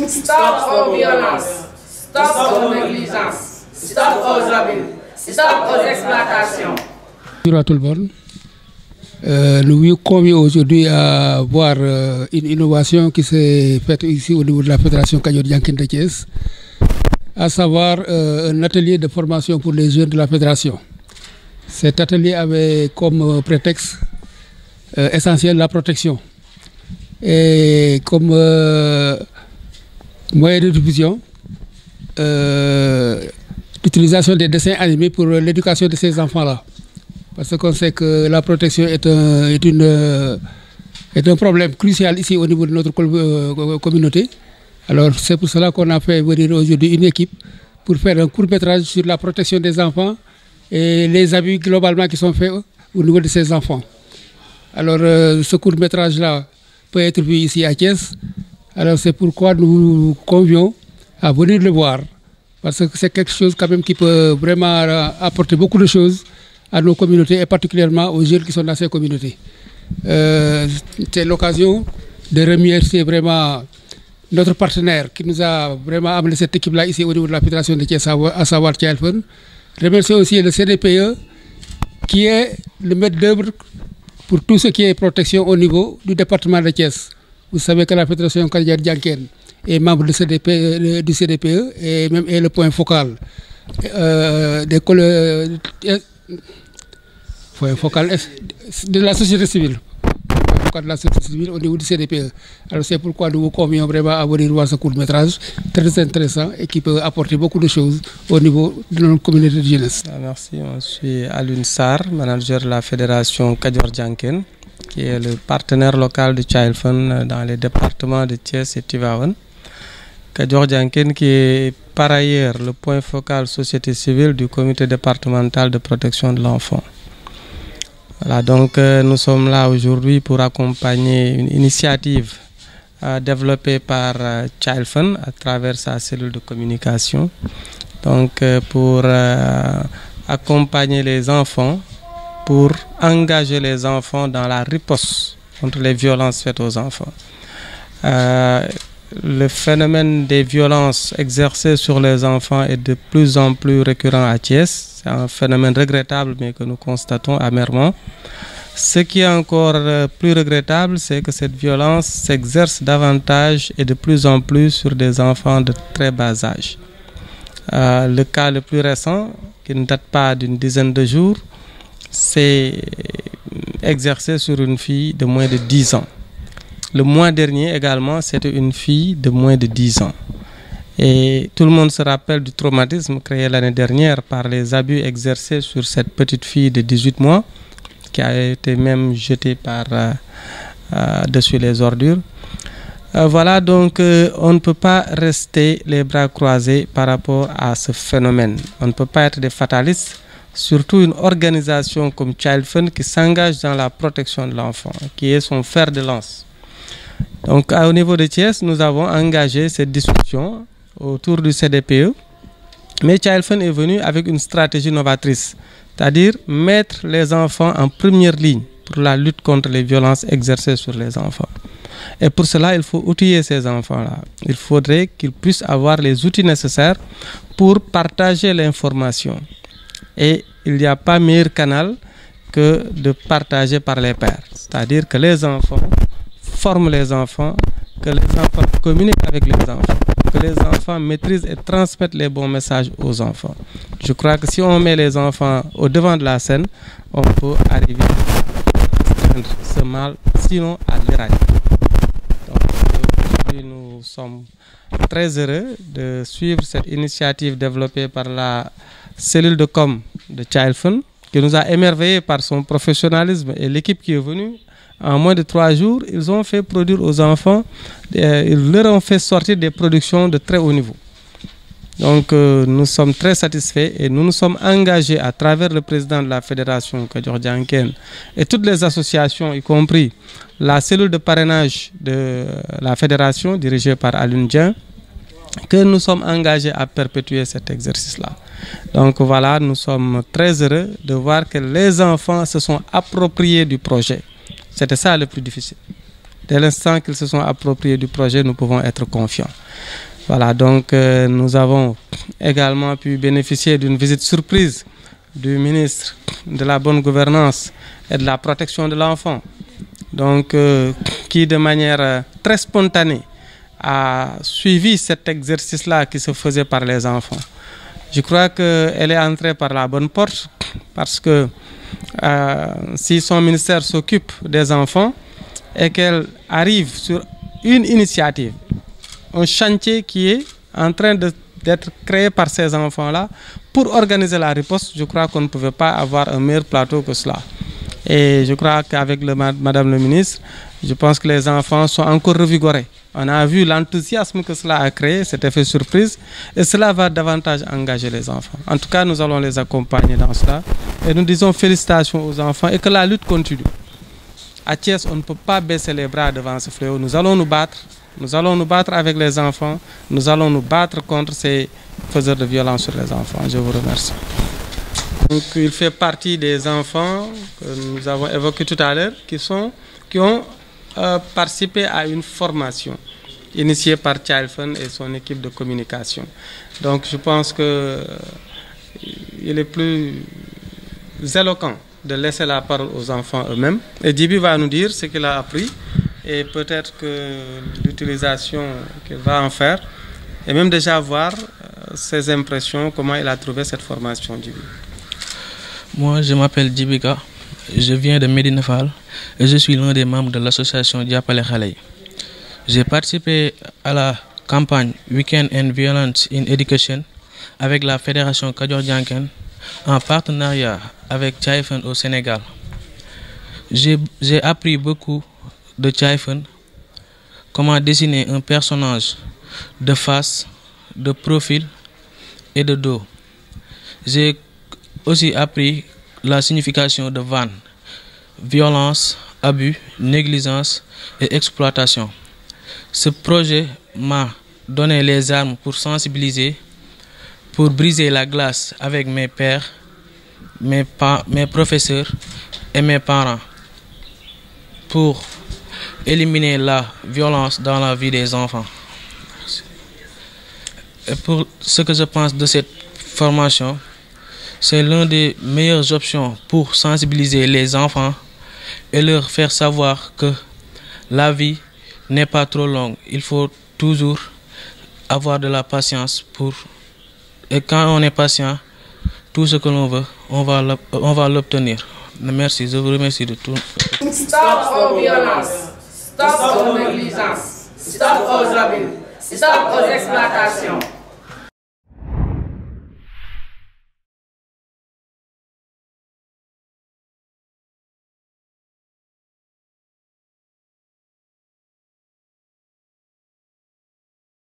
Stop aux violences. Stop aux négligences. Stop aux abus. Stop aux exploitations. Bonjour à tout le monde. Nous vous convions aujourd'hui à voir une innovation qui s'est faite ici au niveau de la Fédération Kajoor Diankéne de Thiès, à savoir un atelier de formation pour les jeunes de la Fédération. Cet atelier avait comme prétexte essentiel la protection et comme moyen de diffusion l'utilisation des dessins animés pour l'éducation de ces enfants-là. Parce qu'on sait que la protection est un problème crucial ici au niveau de notre communauté. Alors c'est pour cela qu'on a fait venir aujourd'hui une équipe pour faire un court-métrage sur la protection des enfants et les abus globalement qui sont faits au niveau de ces enfants. Alors ce court-métrage-là peut être vu ici à Thiès. Alors c'est pourquoi nous convions à venir le voir. Parce que c'est quelque chose quand même qui peut vraiment apporter beaucoup de choses à nos communautés et particulièrement aux jeunes qui sont dans ces communautés. C'est l'occasion de remercier vraiment notre partenaire qui nous a vraiment amené cette équipe-là ici au niveau de la Fédération de Thiès, à savoir Child Fund. Remercier aussi le CDPE qui est le maître d'œuvre pour tout ce qui est protection au niveau du département de Thiès. Vous savez que la Fédération Kajoor Diankéne est membre du CDPE et même est le point focal de la société civile. De la société civile au niveau du CDPE. Alors c'est pourquoi nous vous convions vraiment à venir voir ce court-métrage très intéressant et qui peut apporter beaucoup de choses au niveau de notre communauté de jeunesse. Merci, je suis Alioune Sarr, manager de la Fédération Kajoor Diankéne, qui est le partenaire local de Child Fund dans les départements de Thiès et Tivaouane. Kajoor Diankéne qui est par ailleurs le point focal société civile du comité départemental de protection de l'enfant. Voilà, donc nous sommes là aujourd'hui pour accompagner une initiative développée par Child Fund à travers sa cellule de communication. Donc pour accompagner les enfants, pour engager les enfants dans la riposte contre les violences faites aux enfants. Le phénomène des violences exercées sur les enfants est de plus en plus récurrent à Thiès. C'est un phénomène regrettable mais que nous constatons amèrement. Ce qui est encore plus regrettable, c'est que cette violence s'exerce davantage et de plus en plus sur des enfants de très bas âge. Le cas le plus récent, qui ne date pas d'une dizaine de jours, c'est exercé sur une fille de moins de 10 ans. Le mois dernier également, c'était une fille de moins de 10 ans. Et tout le monde se rappelle du traumatisme créé l'année dernière par les abus exercés sur cette petite fille de 18 mois qui a été même jetée dessus les ordures. Voilà, donc on ne peut pas rester les bras croisés par rapport à ce phénomène. On ne peut pas être des fatalistes, surtout une organisation comme Child Fund qui s'engage dans la protection de l'enfant, qui est son fer de lance. Donc au niveau de Thiès, nous avons engagé cette discussion autour du CDPE, mais Child Fund est venu avec une stratégie novatrice, c'est-à-dire mettre les enfants en première ligne pour la lutte contre les violences exercées sur les enfants. Et pour cela, il faut outiller ces enfants-là. Il faudrait qu'ils puissent avoir les outils nécessaires pour partager l'information. Et il n'y a pas meilleur canal que de partager par les pairs, c'est-à-dire que les enfants forment les enfants, que les enfants communiquent avec les enfants, que les enfants maîtrisent et transmettent les bons messages aux enfants. Je crois que si on met les enfants au devant de la scène, on peut arriver à atteindre ce mal, sinon à l'éradiquer. Donc aujourd'hui, nous sommes très heureux de suivre cette initiative développée par la cellule de com de Child Fund, qui nous a émerveillés par son professionnalisme et l'équipe qui est venue. En moins de 3 jours, ils ont fait produire aux enfants, ils leur ont fait sortir des productions de très haut niveau. Donc nous sommes très satisfaits et nous nous sommes engagés à travers le président de la Fédération Kajoor Diankéne et toutes les associations, y compris la cellule de parrainage de la Fédération dirigée par Alioune Dieng, que nous sommes engagés à perpétuer cet exercice-là. Donc voilà, nous sommes très heureux de voir que les enfants se sont appropriés du projet. C'était ça le plus difficile. Dès l'instant qu'ils se sont appropriés du projet, nous pouvons être confiants. Voilà, donc nous avons également pu bénéficier d'une visite surprise du ministre de la bonne gouvernance et de la protection de l'enfant, donc qui de manière très spontanée a suivi cet exercice-là qui se faisait par les enfants. Je crois qu'elle est entrée par la bonne porte parce que si son ministère s'occupe des enfants et qu'elle arrive sur une initiative, un chantier qui est en train d'être créé par ces enfants-là pour organiser la riposte, je crois qu'on ne pouvait pas avoir un meilleur plateau que cela. Et je crois qu'avec Madame le ministre, je pense que les enfants sont encore revigorés. On a vu l'enthousiasme que cela a créé, cet effet surprise, et cela va davantage engager les enfants. En tout cas, nous allons les accompagner dans cela. Et nous disons félicitations aux enfants et que la lutte continue. À Thiès, on ne peut pas baisser les bras devant ce fléau. Nous allons nous battre. Nous allons nous battre avec les enfants. Nous allons nous battre contre ces faiseurs de violence sur les enfants. Je vous remercie. Donc, il fait partie des enfants que nous avons évoqués tout à l'heure qui ont participé à une formation initiée par Child Fund et son équipe de communication. Donc je pense qu'il est plus éloquent de laisser la parole aux enfants eux-mêmes. Et Djibi va nous dire ce qu'il a appris et peut-être que l'utilisation qu'il va en faire et même déjà voir ses impressions, comment il a trouvé cette formation, Djibi. Moi, je m'appelle Djibika, je viens de Médina Fall et je suis l'un des membres de l'association Diapale Khalei. J'ai participé à la campagne Weekend and Violence in Education avec la Fédération Kadior Dianken en partenariat avec Child Fund au Sénégal. J'ai appris beaucoup de Child Fund, comment dessiner un personnage de face, de profil et de dos. J'ai aussi appris la signification de VAN, violence, abus, négligence et exploitation. Ce projet m'a donné les armes pour sensibiliser, pour briser la glace avec mes pères, mes professeurs et mes parents, pour éliminer la violence dans la vie des enfants. Et pour ce que je pense de cette formation, c'est l'une des meilleures options pour sensibiliser les enfants et leur faire savoir que la vie n'est pas trop longue. Il faut toujours avoir de la patience et quand on est patient, tout ce que l'on veut, on va l'obtenir. Merci, je vous remercie de tout. Stop all violence, stop all négligence, stop all abus, stop all exploitation.